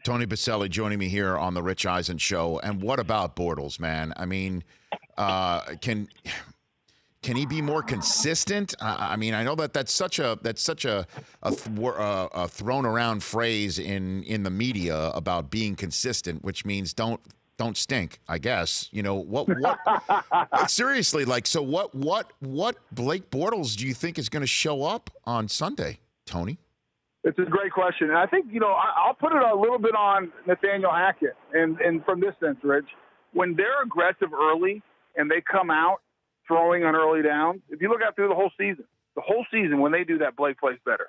Tony joining me here on the Rich Eisen Show. And what about Bortles, man? I mean, can he be more consistent? I mean, I know that's such a thrown around phrase in the media about being consistent, which means don't stink, I guess. You know what seriously, like, so what Blake Bortles do you think is going to show up on Sunday, Tony? It's a great question. And I think, I'll put it a little bit on Nathaniel Hackett. And from this sense, Rich, when they're aggressive early and they come out throwing on early downs, if you look out through the whole season, when they do that, Blake plays better.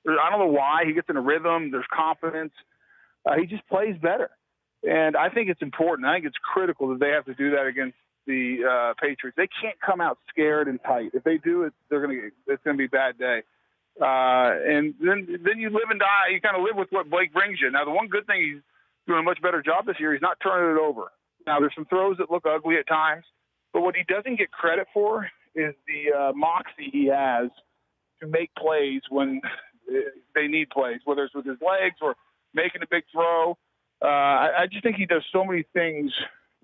I don't know why. He gets in a rhythm. There's confidence. He just plays better. And I think it's important. I think it's critical that they have to do that against the Patriots. They can't come out scared and tight. If they do, it's going to be a bad day. And then you live and die. You kind of live with what Blake brings you. Now, the one good thing, he's doing a much better job this year. He's not turning it over. Now, there's some throws that look ugly at times, but what he doesn't get credit for is the moxie he has to make plays when they need plays, whether it's with his legs or making a big throw. I just think he does so many things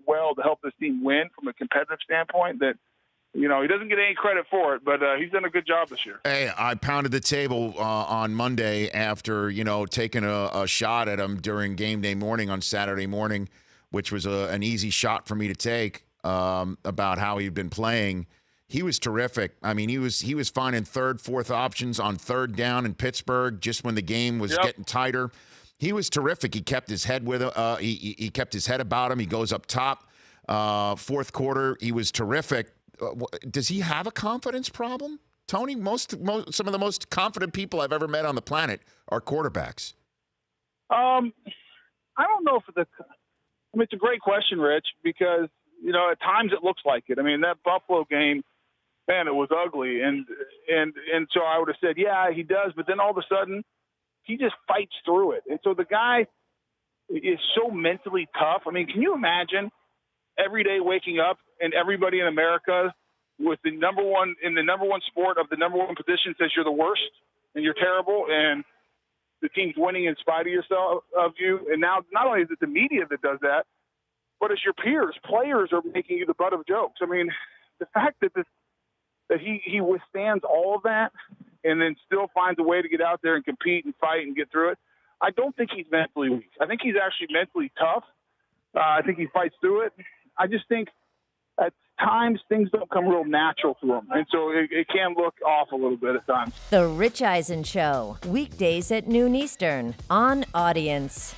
well to help this team win from a competitive standpoint that, he doesn't get any credit for it, but he's done a good job this year. Hey, I pounded the table on Monday after, taking a shot at him during game day morning on Saturday morning, which was an easy shot for me to take about how he'd been playing. He was terrific. I mean, he was finding third, fourth options on third down in Pittsburgh just when the game was getting tighter. He was terrific. He kept his head with he kept his head about him. He goes up top. Fourth quarter, he was terrific. Does he have a confidence problem, Tony? Some of the most confident people I've ever met on the planet are quarterbacks. I don't know it's a great question, Rich, because at times it looks like it. I mean, that Buffalo game, man, it was ugly, and so I would have said, yeah, he does, but then all of a sudden, he just fights through it, and so the guy is so mentally tough. I mean, can you imagine every day waking up and everybody in America with the number one sport of the number one position says you're the worst and you're terrible and the team's winning in spite of you. And now not only is it the media that does that, but it's your peers. Players are making you the butt of jokes. I mean, the fact that he withstands all of that and then still finds a way to get out there and compete and fight and get through it, I don't think he's mentally weak. I think he's actually mentally tough. I think he fights through it. I just think at times things don't come real natural to him. And so it can look off a little bit at times. The Rich Eisen Show, weekdays at noon Eastern on Audience.